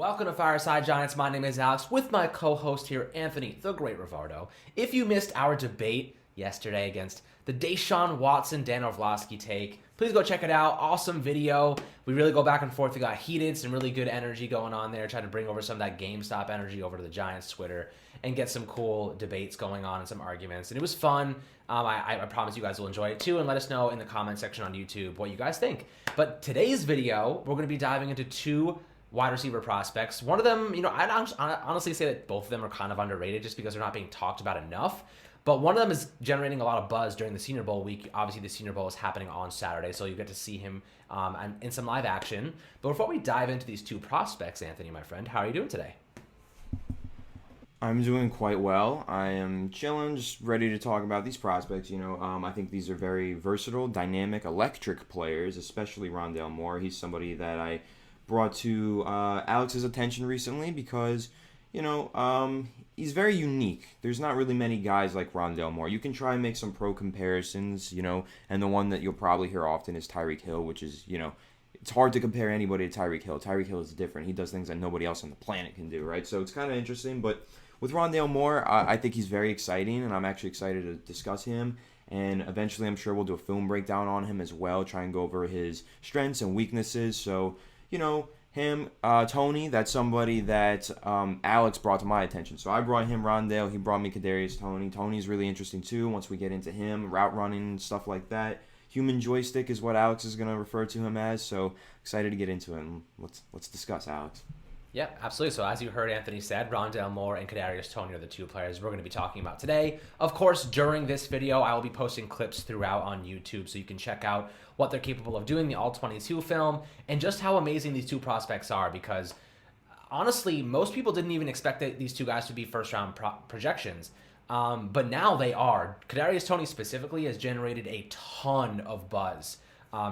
Welcome to Fireside Giants. My name is Alex with my co-host here, Anthony, the Great Rivardo. If you missed our debate yesterday against the Deshaun Watson, Dan Orlovsky take, please go check it out. Awesome video. We really go back and forth. We got heated, some really good energy going on there, trying to bring over some of that GameStop energy over to the Giants Twitter and get some cool debates going on and some arguments. And it was fun. I promise you guys will enjoy it too, and let us know in the comment section on YouTube what you guys think. But today's video, we're going to be diving into two wide receiver prospects. One of them, I'd honestly say that both of them are kind of underrated just because they're not being talked about enough. But one of them is generating a lot of buzz during the Senior Bowl week. Obviously, the Senior Bowl is happening on Saturday, so you get to see him in some live action. But before we dive into these two prospects, Anthony, my friend, how are you doing today? I'm doing quite well. I am chilling, just ready to talk about these prospects. I think these are very versatile, dynamic, electric players, especially Rondale Moore. He's somebody that I brought to Alex's attention recently because, he's very unique. There's not really many guys like Rondale Moore. You can try and make some pro comparisons, and the one that you'll probably hear often is Tyreek Hill, which is, it's hard to compare anybody to Tyreek Hill. Tyreek Hill is different. He does things that nobody else on the planet can do, right? So it's kind of interesting. But with Rondale Moore, I think he's very exciting, and I'm actually excited to discuss him. And eventually, I'm sure we'll do a film breakdown on him as well, try and go over his strengths and weaknesses. So, him, Tony, that's somebody that Alex brought to my attention. So I brought him Rondale. He brought me Darius. Tony's really interesting too once we get into him, route running and stuff like that. Human joystick is what Alex is going to refer to him as. So excited to get into it. And let's discuss, Alex. Yeah, absolutely. So as you heard Anthony said, Rondale Moore and Kadarius Toney are the two players we're going to be talking about today. Of course, during this video, I will be posting clips throughout on YouTube so you can check out what they're capable of doing, the All-22 film, and just how amazing these two prospects are because, honestly, most people didn't even expect these two guys to be first-round projections. But now they are. Kadarius Toney specifically has generated a ton of buzz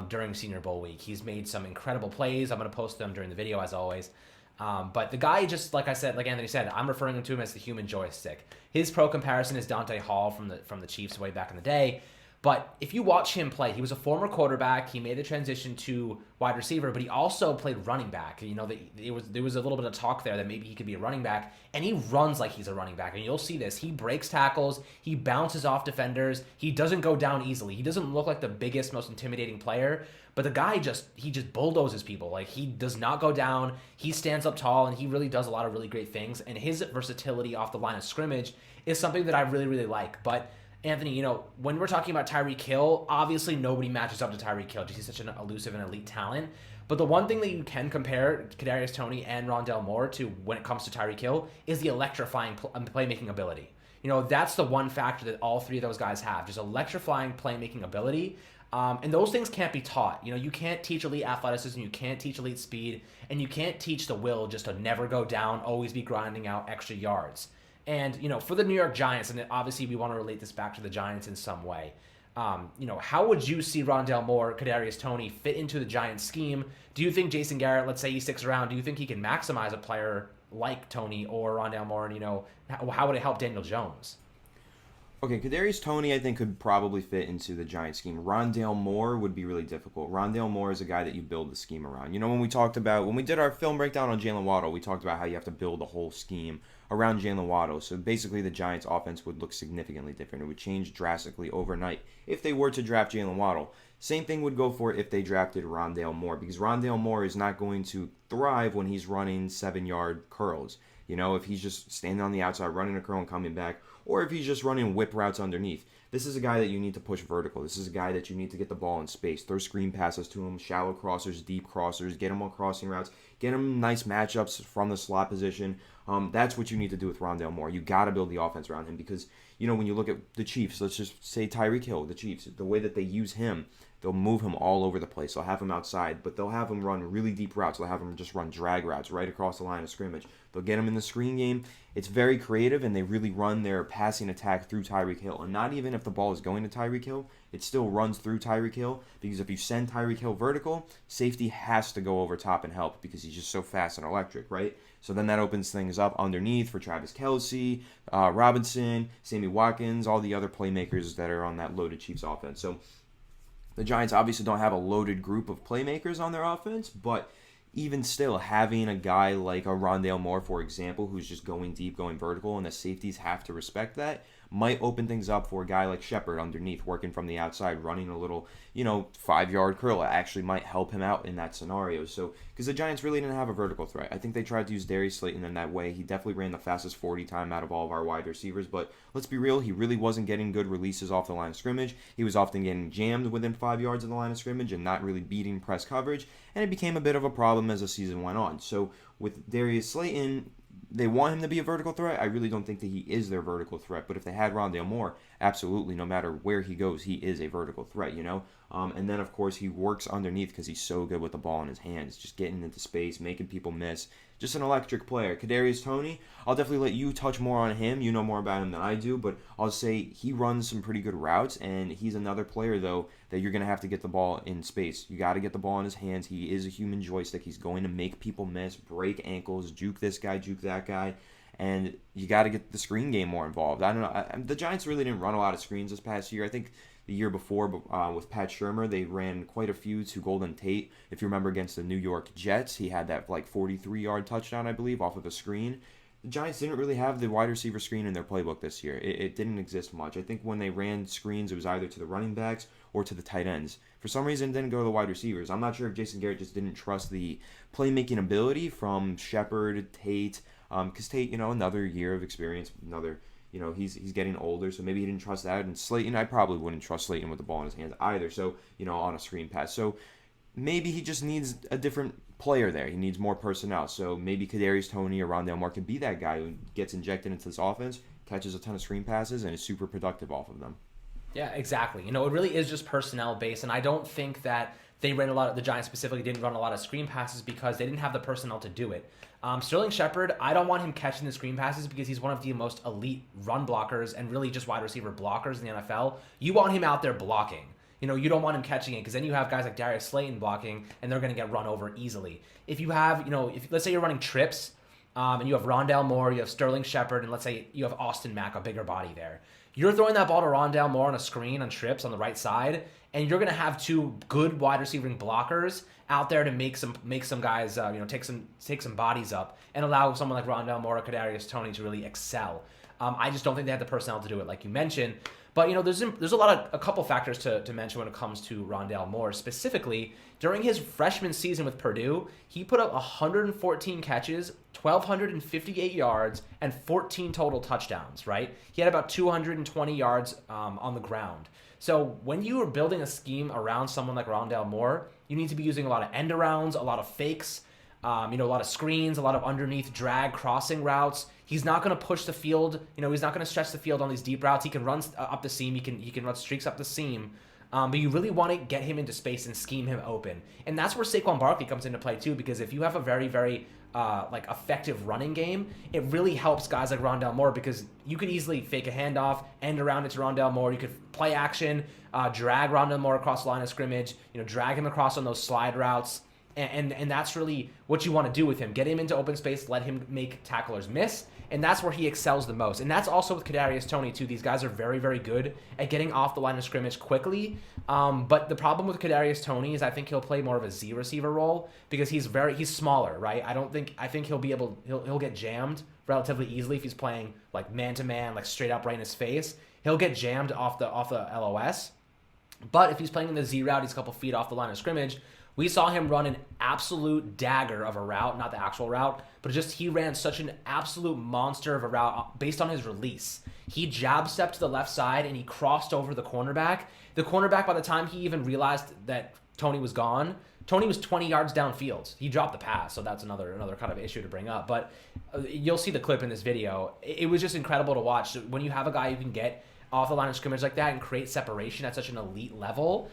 during Senior Bowl week. He's made some incredible plays. I'm going to post them during the video, as always. But the guy, just like Anthony said, I'm referring to him as the human joystick. His pro comparison is Dante Hall from the Chiefs way back in the day. But if you watch him play, he was a former quarterback. He made the transition to wide receiver, but he also played running back. There was a little bit of talk there that maybe he could be a running back, and he runs like he's a running back. And you'll see this. He breaks tackles. He bounces off defenders. He doesn't go down easily. He doesn't look like the biggest, most intimidating player, but the guy just bulldozes people. Like, he does not go down. He stands up tall, and he really does a lot of really great things. And his versatility off the line of scrimmage is something that I really, really like. But Anthony, when we're talking about Tyreek Hill, obviously nobody matches up to Tyreek Hill just he's such an elusive and elite talent. But the one thing that you can compare Kadarius Toney and Rondale Moore to when it comes to Tyreek Hill is the electrifying playmaking ability. That's the one factor that all three of those guys have, just electrifying playmaking ability. And those things can't be taught. You can't teach elite athleticism, you can't teach elite speed, and you can't teach the will just to never go down, always be grinding out extra yards. And, for the New York Giants, and obviously we want to relate this back to the Giants in some way, how would you see Rondale Moore, Kadarius Toney fit into the Giants scheme? Do you think Jason Garrett, let's say he sticks around, do you think he can maximize a player like Toney or Rondale Moore? And, how would it help Daniel Jones? Okay, Kadarius Toney, I think, could probably fit into the Giants scheme. Rondale Moore would be really difficult. Rondale Moore is a guy that you build the scheme around. When we did our film breakdown on Jaylen Waddle, we talked about how you have to build a whole scheme around Jaylen Waddle. So basically, the Giants' offense would look significantly different. It would change drastically overnight if they were to draft Jaylen Waddle. Same thing would go for if they drafted Rondale Moore, because Rondale Moore is not going to thrive when he's running 7-yard curls. If he's just standing on the outside, running a curl and coming back, or if he's just running whip routes underneath. This is a guy that you need to push vertical. This is a guy that you need to get the ball in space, throw screen passes to him, shallow crossers, deep crossers, get him on crossing routes, get him nice matchups from the slot position. That's what you need to do with Rondale Moore. You got to build the offense around him because, when you look at the Chiefs, let's just say Tyreek Hill, the Chiefs, the way that they use him, they'll move him all over the place. They'll have him outside, but they'll have him run really deep routes. They'll have him just run drag routes right across the line of scrimmage. They'll get him in the screen game. It's very creative, and they really run their passing attack through Tyreek Hill. And not even if the ball is going to Tyreek Hill, it still runs through Tyreek Hill, because if you send Tyreek Hill vertical, safety has to go over top and help because he's just so fast and electric, right? So then that opens things up underneath for Travis Kelce, Robinson, Sammy Watkins, all the other playmakers that are on that loaded Chiefs offense. So the Giants obviously don't have a loaded group of playmakers on their offense, but even still, having a guy like a Rondale Moore, for example, who's just going deep, going vertical, and the safeties have to respect that, might open things up for a guy like Shepard underneath, working from the outside, running a little, 5-yard curl. It actually might help him out in that scenario. So, because the Giants really didn't have a vertical threat. I think they tried to use Darius Slayton in that way. He definitely ran the fastest 40 time out of all of our wide receivers, but let's be real, he really wasn't getting good releases off the line of scrimmage. He was often getting jammed within 5 yards of the line of scrimmage and not really beating press coverage, and it became a bit of a problem as the season went on. So, with Darius Slayton, they want him to be a vertical threat. I really don't think that he is their vertical threat. But if they had Rondale Moore, absolutely, no matter where he goes, he is a vertical threat, And then, of course, he works underneath because he's so good with the ball in his hands, just getting into space, making people miss. Just an electric player. Kadarius Toney, I'll definitely let you touch more on him. You know more about him than I do, but I'll say he runs some pretty good routes, and he's another player, though, that you're going to have to get the ball in space. You got to get the ball in his hands. He is a human joystick. He's going to make people miss, break ankles, juke this guy, juke that guy, and you got to get the screen game more involved. I don't know. The Giants really didn't run a lot of screens this past year. I think the year before with Pat Shurmur, they ran quite a few to Golden Tate. If you remember against the New York Jets, he had that 43-yard touchdown, I believe, off of a screen. The Giants didn't really have the wide receiver screen in their playbook this year. It didn't exist much. I think when they ran screens, it was either to the running backs or to the tight ends. For some reason, it didn't go to the wide receivers. I'm not sure if Jason Garrett just didn't trust the playmaking ability from Shepard, Tate, because Tate, another year of experience, he's getting older, so maybe he didn't trust that. And Slayton, I probably wouldn't trust Slayton with the ball in his hands either, so, on a screen pass. So maybe he just needs a different player there. He needs more personnel. So maybe Kadarius Toney or Rondale Moore could be that guy who gets injected into this offense, catches a ton of screen passes, and is super productive off of them. Yeah, exactly. It really is just personnel based, and I don't think that they ran the Giants specifically didn't run a lot of screen passes because they didn't have the personnel to do it. Sterling Shepard, I don't want him catching the screen passes because he's one of the most elite run blockers and really just wide receiver blockers in the NFL. You want him out there blocking. You don't want him catching it because then you have guys like Darius Slayton blocking and they're going to get run over easily. If you have, if let's say you're running trips and you have Rondale Moore, you have Sterling Shepard, and let's say you have Austin Mack, a bigger body there. You're throwing that ball to Rondale Moore on a screen on trips on the right side, and you're going to have two good wide receiving blockers out there to make some guys, take some bodies up and allow someone like Rondale Moore or Kadarius Toney to really excel. I just don't think they had the personnel to do it, like you mentioned. But there's a couple factors to mention when it comes to Rondale Moore. Specifically, during his freshman season with Purdue, he put up 114 catches, 1,258 yards, and 14 total touchdowns. Right? He had about 220 yards on the ground. So when you are building a scheme around someone like Rondale Moore, you need to be using a lot of end arounds, a lot of fakes, a lot of screens, a lot of underneath drag crossing routes. He's not going to push the field. He's not going to stretch the field on these deep routes. He can run up the seam. He can run streaks up the seam. But you really want to get him into space and scheme him open. And that's where Saquon Barkley comes into play too, because if you have a very, very effective running game, it really helps guys like Rondale Moore because you could easily fake a handoff, end around it to Rondale Moore. You could play action, drag Rondale Moore across the line of scrimmage, drag him across on those slide routes. And that's really what you want to do with him. Get him into open space, let him make tacklers miss, and that's where he excels the most. And that's also with Kadarius Toney, too. These guys are very, very good at getting off the line of scrimmage quickly. But the problem with Kadarius Toney is I think he'll play more of a Z receiver role because he's smaller, right? I think he'll get jammed relatively easily if he's playing like man-to-man, like straight up right in his face. He'll get jammed off the LOS. But if he's playing in the Z route, he's a couple feet off the line of scrimmage. We saw him run an absolute dagger of a route, not the actual route, but he ran such an absolute monster of a route based on his release. He jab stepped to the left side and he crossed over the cornerback. The cornerback, by the time he even realized that Toney was gone, Toney was 20 yards downfield. He dropped the pass, so that's another kind of issue to bring up. But you'll see the clip in this video. It was just incredible to watch. When you have a guy who can get off the line of scrimmage like that and create separation at such an elite level,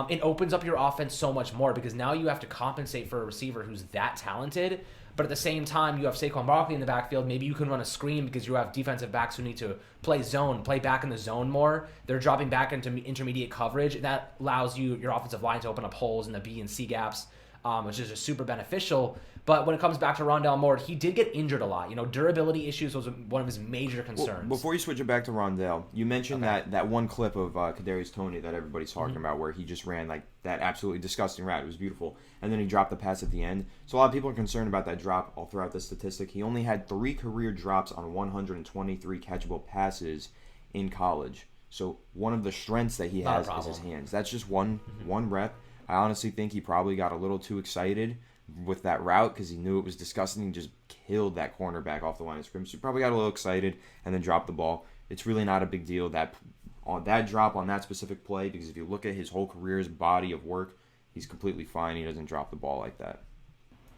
it opens up your offense so much more because now you have to compensate for a receiver who's that talented. But at the same time, you have Saquon Barkley in the backfield. Maybe you can run a screen because you have defensive backs who need to play back in the zone more. They're dropping back into intermediate coverage. That allows your offensive line to open up holes in the B and C gaps. which is just super beneficial. But when it comes back to Rondale Moore, he did get injured a lot. Durability issues was one of his major concerns. Well, before you switch it back to Rondale, you mentioned that one clip of Kadarius Toney that everybody's talking about where he just ran like that absolutely disgusting route. It was beautiful. And then he dropped the pass at the end. So a lot of people are concerned about that drop all throughout the statistic. He only had 3 career drops on 123 catchable passes in college. So one of the strengths that he has is his hands. That's just one rep. I honestly think he probably got a little too excited with that route because he knew it was disgusting. He just killed that cornerback off the line of scrimmage. So he probably got a little excited and then dropped the ball. It's really not a big deal that on that drop on that specific play, because if you look at his whole career's body of work, he's completely fine. He doesn't drop the ball like that.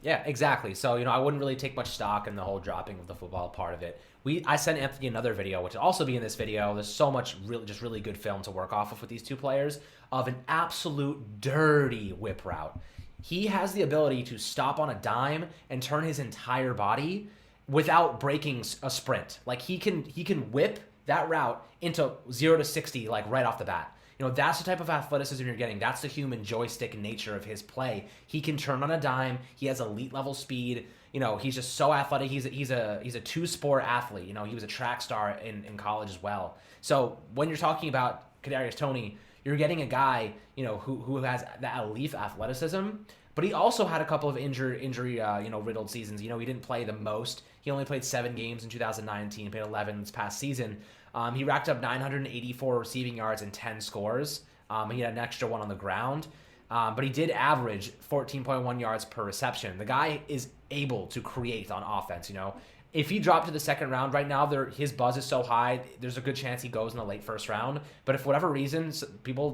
Yeah, exactly. So, I wouldn't really take much stock in the whole dropping of the football part of it. I sent Anthony another video, which will also be in this video. There's so much really good film to work off of with these two players of an absolute dirty whip route. He has the ability to stop on a dime and turn his entire body without breaking a sprint. Like he can whip that route into 0 to 60 like right off the bat. That's the type of athleticism you're getting. That's the human joystick nature of his play. He can turn on a dime. He has elite level speed. He's just so athletic. He's a two-sport athlete. He was a track star in college as well. So when you're talking about Kadarius Toney, you're getting a guy, who has that elite athleticism, but he also had a couple of injury riddled seasons. He didn't play the most. He only played 7 games in 2019, played 11 this past season. He racked up 984 receiving yards and 10 scores. He had an extra one on the ground. But he did average 14.1 yards per reception. The guy is able to create on offense, If he dropped to the second round right now, his buzz is so high, there's a good chance he goes in the late first round. But if for whatever reason, people,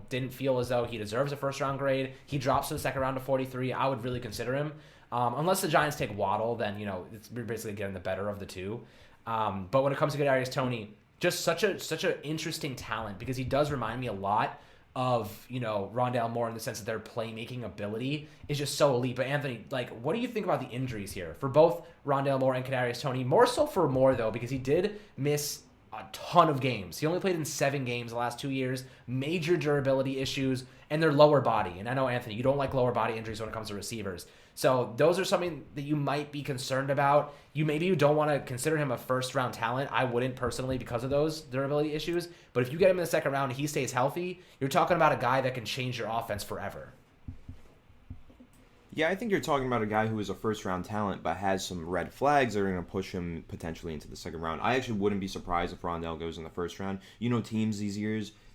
didn't feel as though he deserves a first round grade, he drops to the second round to 43, I would really consider him. Unless the Giants take Waddle, then, it's basically getting the better of the two. But when it comes to Kadarius Toney, just such an interesting talent because he does remind me a lot of, Rondale Moore in the sense that their playmaking ability is just so elite. But Anthony, what do you think about the injuries here for both Rondale Moore and Kadarius Toney? More so for Moore, though, because he did miss a ton of games. He only played in 7 games the last 2 years, major durability issues, and their lower body. And I know, Anthony, you don't like lower body injuries when it comes to receivers. So those are something that you might be concerned about. Maybe you don't want to consider him a first-round talent. I wouldn't personally because of those durability issues. But if you get him in the second round and he stays healthy, you're talking about a guy that can change your offense forever. Yeah, I think you're talking about a guy who is a first-round talent but has some red flags that are going to push him potentially into the second round. I actually wouldn't be surprised if Rondale goes in the first round. Teams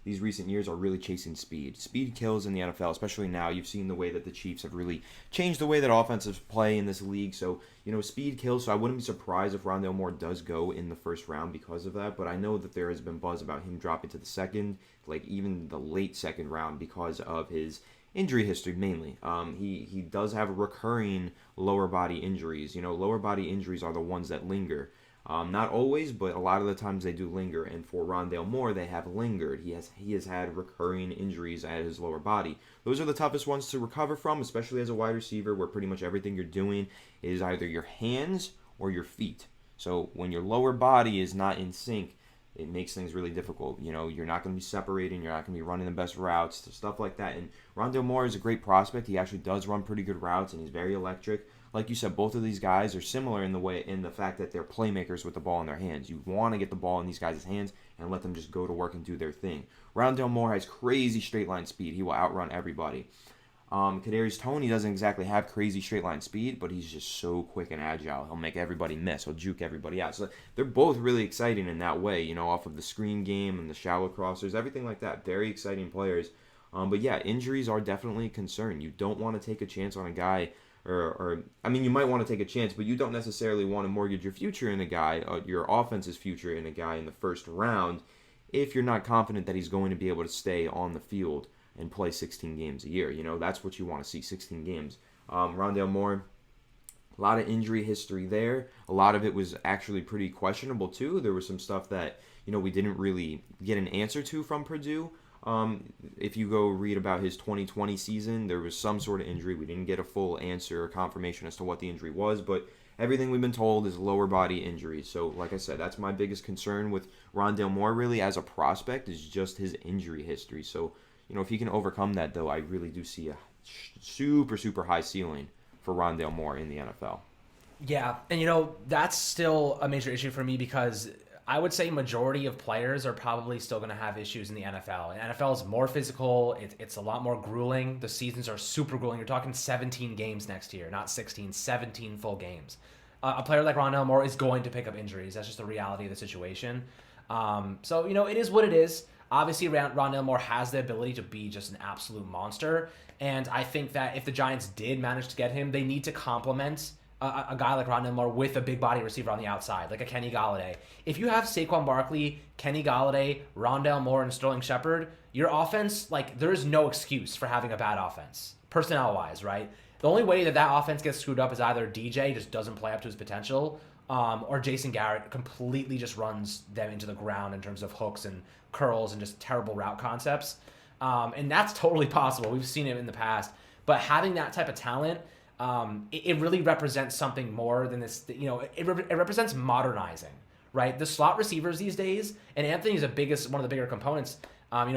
these recent years are really chasing speed. Speed kills in the NFL, especially now. You've seen the way that the Chiefs have really changed the way that offenses play in this league. So, speed kills. So I wouldn't be surprised if Rondale Moore does go in the first round because of that. But I know that there has been buzz about him dropping to the second, like even the late second round because of his injury history mainly. He does have recurring lower body injuries. Lower body injuries are the ones that linger. Not always, but a lot of the times they do linger. And for Rondale Moore, they have lingered. He has had recurring injuries at his lower body. Those are the toughest ones to recover from, especially as a wide receiver, where pretty much everything you're doing is either your hands or your feet. So when your lower body is not in sync, it makes things really difficult. You're not going to be separating. You're not going to be running the best routes, stuff like that. And Rondale Moore is a great prospect. He actually does run pretty good routes, and he's very electric. Like you said, both of these guys are similar in the fact that they're playmakers with the ball in their hands. You want to get the ball in these guys' hands and let them just go to work and do their thing. Rondale Moore has crazy straight line speed. He will outrun everybody. Kadarius Toney doesn't exactly have crazy straight line speed, but he's just so quick and agile. He'll make everybody miss. He'll juke everybody out. So they're both really exciting in that way, off of the screen game and the shallow crossers, everything like that. Very exciting players. But yeah, injuries are definitely a concern. You don't want to take a chance on a guy, or you might want to take a chance, but you don't necessarily want to mortgage your future in a guy, your offense's future in a guy in the first round, if you're not confident that he's going to be able to stay on the field and play 16 games a year. That's what you want to see, 16 games. Rondale Moore, a lot of injury history there. A lot of it was actually pretty questionable, too. There was some stuff that, we didn't really get an answer to from Purdue. If you go read about his 2020 season, there was some sort of injury. We didn't get a full answer or confirmation as to what the injury was, but everything we've been told is lower body injuries. So, like I said, that's my biggest concern with Rondale Moore, really, as a prospect, is just his injury history. So, if he can overcome that, though, I really do see a super, super high ceiling for Rondale Moore in the NFL. Yeah, and that's still a major issue for me because I would say majority of players are probably still going to have issues in the NFL. And NFL is more physical. It's a lot more grueling. The seasons are super grueling. You're talking 17 games next year, not 16, 17 full games. A player like Rondale Moore is going to pick up injuries. That's just the reality of the situation. So, it is what it is. Obviously, Rondale Moore has the ability to be just an absolute monster. And I think that if the Giants did manage to get him, they need to complement a guy like Rondale Moore with a big body receiver on the outside, like a Kenny Golladay. If you have Saquon Barkley, Kenny Golladay, Rondale Moore, and Sterling Shepard, your offense, there's no excuse for having a bad offense, personnel-wise, right? The only way that offense gets screwed up is either DJ just doesn't play up to his potential, or Jason Garrett completely just runs them into the ground in terms of hooks and curls and just terrible route concepts. And that's totally possible. We've seen it in the past. But having that type of talent, it really represents something more than this. It represents modernizing, right? The slot receivers these days, and Anthony's one of the bigger components,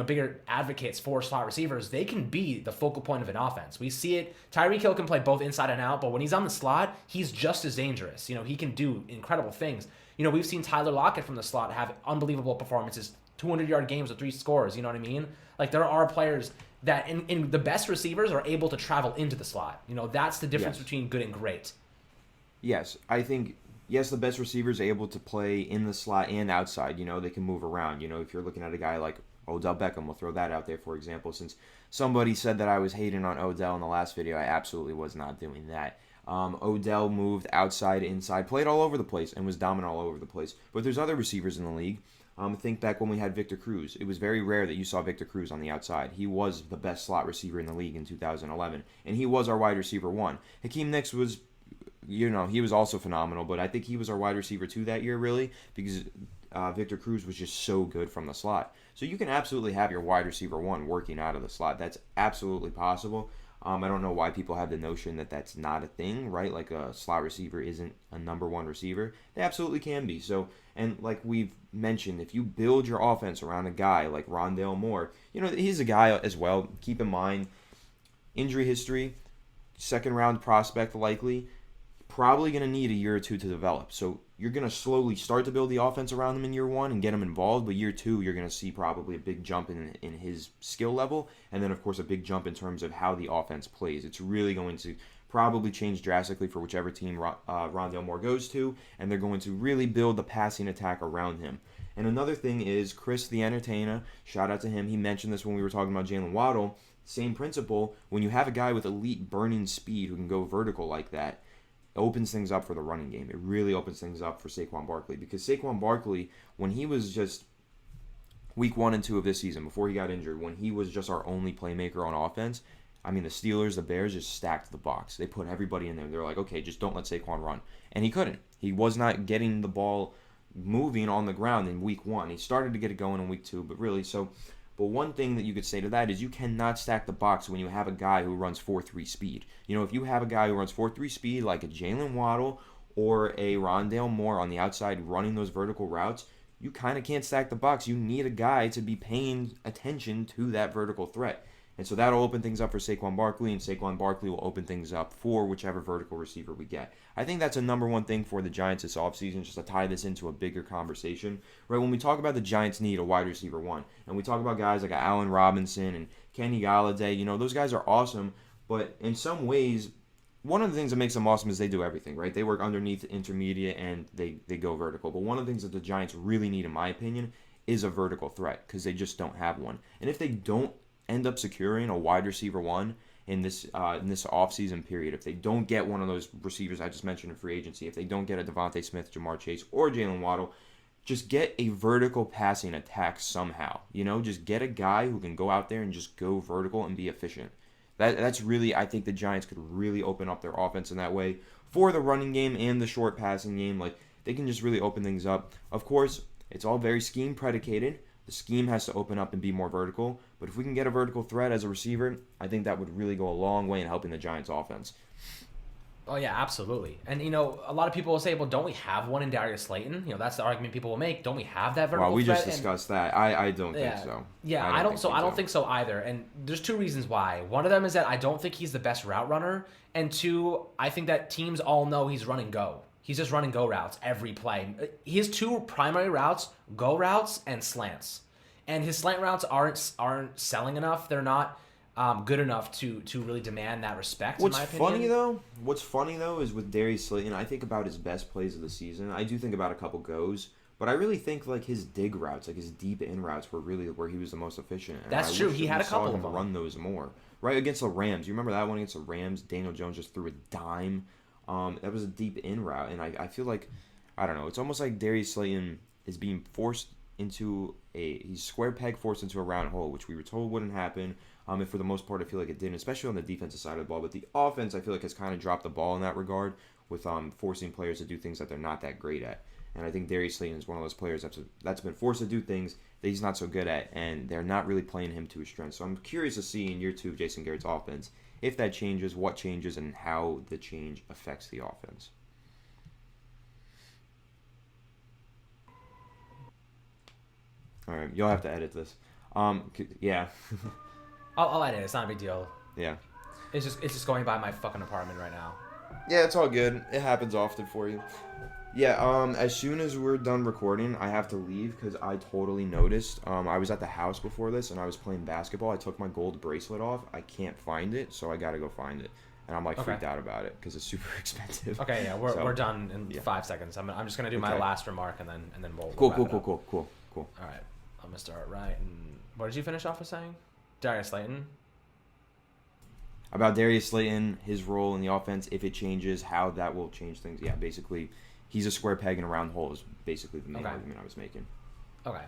bigger advocates for slot receivers. They can be the focal point of an offense. We see it. Tyreek Hill can play both inside and out, but when he's on the slot, he's just as dangerous. He can do incredible things. We've seen Tyler Lockett from the slot have unbelievable performances, 200-yard games with 3 scores. You know what I mean? There are players that in the best receivers are able to travel into the slot. That's the difference between good and great. Yes, I think, the best receivers are able to play in the slot and outside. They can move around. If you're looking at a guy like Odell Beckham, we'll throw that out there, for example, since somebody said that I was hating on Odell in the last video. I absolutely was not doing that. Odell moved outside, inside, played all over the place, and was dominant all over the place. But there's other receivers in the league. Think back when we had Victor Cruz. It was very rare that you saw Victor Cruz on the outside. He was the best slot receiver in the league in 2011, and he was our wide receiver 1. Hakeem Nicks was, he was also phenomenal, but I think he was our wide receiver 2 that year, really, because Victor Cruz was just so good from the slot. So you can absolutely have your wide receiver 1 working out of the slot. That's absolutely possible. I don't know why people have the notion that that's not a thing, right? Like a slot receiver isn't a number 1 receiver. They absolutely can be. So, and like we've mentioned, if you build your offense around a guy like Rondale Moore, he's a guy as well. Keep in mind, injury history, 2nd round prospect likely, probably going to need a year or 2 to develop. So you're going to slowly start to build the offense around him in year 1 and get him involved, but year 2 you're going to see probably a big jump in his skill level, and then of course a big jump in terms of how the offense plays. It's really going to probably change drastically for whichever team Rondale Moore goes to, and they're going to really build the passing attack around him. And another thing is Chris the Entertainer, shout out to him, he mentioned this when we were talking about Jaylen Waddle, same principle, when you have a guy with elite burning speed who can go vertical like that, it opens things up for the running game. It really opens things up for Saquon Barkley, because Saquon Barkley, when he was just week 1 and 2 of this season, before he got injured, when he was just our only playmaker on offense, the Steelers, the Bears just stacked the box. They put everybody in there. They're like, okay, just don't let Saquon run. And he couldn't. He was not getting the ball moving on the ground in week 1. He started to get it going in week 2, but one thing that you could say to that is you cannot stack the box when you have a guy who runs 4.3 speed. If you have a guy who runs 4.3 speed like a Jaylen Waddle or a Rondale Moore on the outside running those vertical routes, you kind of can't stack the box. You need a guy to be paying attention to that vertical threat. And so that'll open things up for Saquon Barkley, and Saquon Barkley will open things up for whichever vertical receiver we get. I think that's a number 1 thing for the Giants this offseason, just to tie this into a bigger conversation. Right, when we talk about the Giants need a wide receiver 1, and we talk about guys like Allen Robinson and Kenny Golladay, those guys are awesome, but in some ways, one of the things that makes them awesome is they do everything, right? They work underneath, intermediate, and they go vertical. But one of the things that the Giants really need, in my opinion, is a vertical threat, because they just don't have one. And if they don't end up securing a wide receiver 1 in this offseason period, if they don't get one of those receivers I just mentioned in free agency, if they don't get a DeVonta Smith, Jamar Chase, or Jaylen Waddle, just get a vertical passing attack somehow. Just get a guy who can go out there and just go vertical and be efficient. That's really, I think the Giants could really open up their offense in that way for the running game and the short passing game. They can just really open things up. Of course, it's all very scheme predicated. The scheme has to open up and be more vertical. But if we can get a vertical threat as a receiver, I think that would really go a long way in helping the Giants' offense. Oh yeah, absolutely. And a lot of people will say, well, don't we have one in Darius Slayton? That's the argument people will make. Don't we have that Well, vertical we just threat? discussed that. I don't think Yeah, so. yeah. I don't think so either. And there's two reasons why. One of them is that I don't think he's the best route runner, and two, I think that teams all know he's run and go. He's just run and go routes every play. His two primary routes, go routes and slants, and his slant routes aren't selling enough. They're not good enough to really demand that respect. What's in my opinion. What's funny though is with Darius Slayton, I think about his best plays of the season. I do think about a couple goes, but I really think like his dig routes, like his deep in routes, were really where he was the most efficient. And That's true. He had a couple of them. Run those more right against the Rams. You remember that one against the Rams? Daniel Jones just threw a dime. That was a deep in route, and I feel like I don't know. It's almost like Darius Slayton is being forced into he's square peg forced into a round hole, which we were told wouldn't happen. And for the most part, I feel like it didn't, especially on the defensive side of the ball. But the offense, I feel like, has kind of dropped the ball in that regard with forcing players to do things that they're not that great at. And I think Darius Slayton is one of those players that's been forced to do things that he's not so good at, and they're not really playing him to his strengths. So I'm curious to see in year two of Jason Garrett's offense if that changes, what changes, and how the change affects the offense. All right, you'll have to edit this. Yeah. I'll edit it. It's not a big deal. Yeah. It's just going by my fucking apartment right now. Yeah, it's all good. It happens often for you. Yeah, as soon as we're done recording, I have to leave because I totally noticed. I was at the house before this, and I was playing basketball. I took my gold bracelet off. I can't find it, so I got to go find it. And I'm, freaked out about it because it's super expensive. Okay, yeah, we're done in 5 seconds. I'm just going to do my last remark, and then we'll Cool. All right, I'm going to start right. And what did you finish off with saying? Darius Slayton? About Darius Slayton, his role in the offense, if it changes, how that will change things. Yeah, basically, he's a square peg in a round hole is basically the main argument I was making. Okay.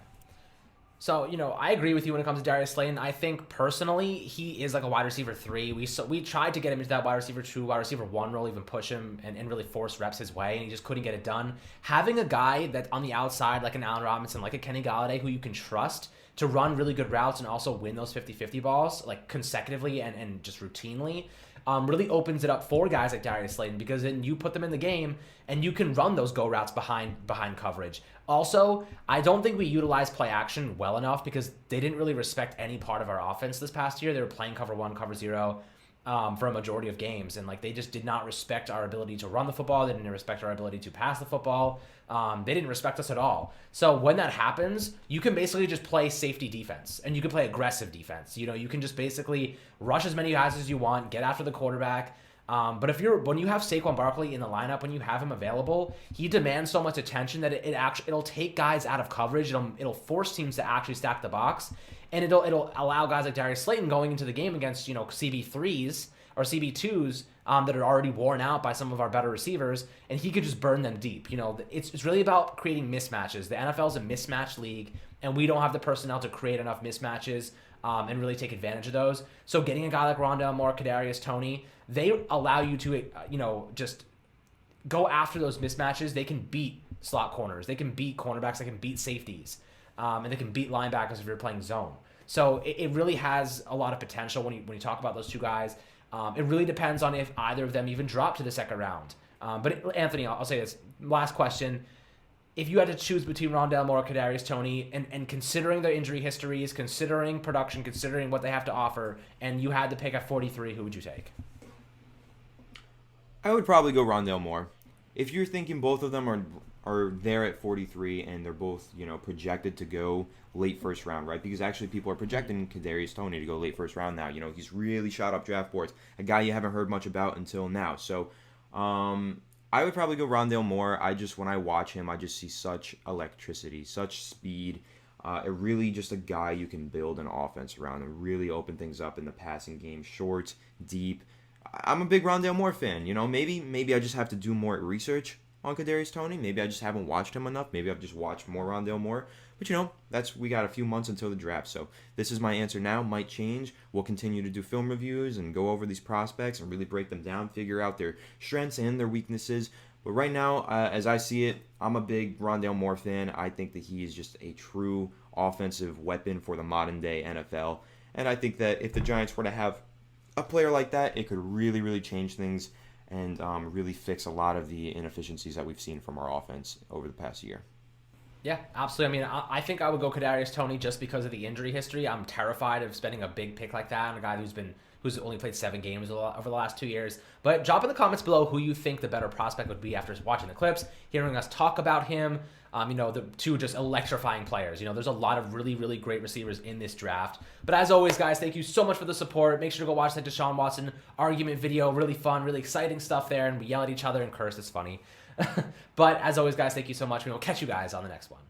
So, I agree with you when it comes to Darius Slayton. I think, personally, he is like a wide receiver 3. We tried to get him into that wide receiver 2, wide receiver 1 role, even push him and really force reps his way, and he just couldn't get it done. Having a guy that on the outside, like an Allen Robinson, like a Kenny Golladay, who you can trust to run really good routes and also win those 50-50 balls, like consecutively and just routinely, really opens it up for guys like Darius Slayton, because then you put them in the game and you can run those go routes behind coverage. Also, I don't think we utilized play action well enough because they didn't really respect any part of our offense this past year. They were playing cover 1, cover 0 for a majority of games, and they just did not respect our ability to run the football. They didn't respect our ability to pass the football. They didn't respect us at all. So when that happens, you can basically just play safety defense, and you can play aggressive defense. You can just basically rush as many guys as you want, get after the quarterback. But when you have Saquon Barkley in the lineup, when you have him available, he demands so much attention that it'll take guys out of coverage. It'll force teams to actually stack the box, and it'll allow guys like Darius Slayton going into the game against CB3s or CB2s that are already worn out by some of our better receivers, and he could just burn them deep. It's really about creating mismatches. The NFL is a mismatch league, and we don't have the personnel to create enough mismatches and really take advantage of those. So getting a guy like Rondale Moore, Kadarius Toney, they allow you to just go after those mismatches. They can beat slot corners, they can beat cornerbacks, they can beat safeties, and they can beat linebackers if you're playing zone. So it really has a lot of potential when you talk about those two guys. It really depends on if either of them even drop to the second round. But Anthony, I'll say this last question: if you had to choose between Rondale Moore, Kadarius Toney, and considering their injury histories, considering production, considering what they have to offer, and you had to pick at 43, who would you take? I would probably go Rondale Moore. If you're thinking both of them are there at 43 and they're both projected to go late first round, right? Because actually people are projecting Kadarius Toney to go late first round now. He's really shot up draft boards, a guy you haven't heard much about until now. So I would probably go Rondale Moore. When I watch him, I just see such electricity, such speed. Really just a guy you can build an offense around and really open things up in the passing game, short, deep. I'm a big Rondale Moore fan. Maybe I just have to do more research on Kadarius Toney. Maybe I just haven't watched him enough. Maybe I've just watched more Rondale Moore. But we got a few months until the draft. So this is my answer now. Might change. We'll continue to do film reviews and go over these prospects and really break them down, figure out their strengths and their weaknesses. But right now, as I see it, I'm a big Rondale Moore fan. I think that he is just a true offensive weapon for the modern day NFL. And I think that if the Giants were to have a player like that, it could really, really change things and really fix a lot of the inefficiencies that we've seen from our offense over the past year. Yeah, absolutely. I mean, I think I would go Kadarius Toney just because of the injury history. I'm terrified of spending a big pick like that on a guy who's only played 7 games over the last 2 years. But drop in the comments below who you think the better prospect would be after watching the clips, hearing us talk about him. The 2 just electrifying players. There's a lot of really, really great receivers in this draft. But as always, guys, thank you so much for the support. Make sure to go watch that Deshaun Watson argument video. Really fun, really exciting stuff there. And we yell at each other and curse. It's funny. But as always, guys, thank you so much. We will catch you guys on the next one.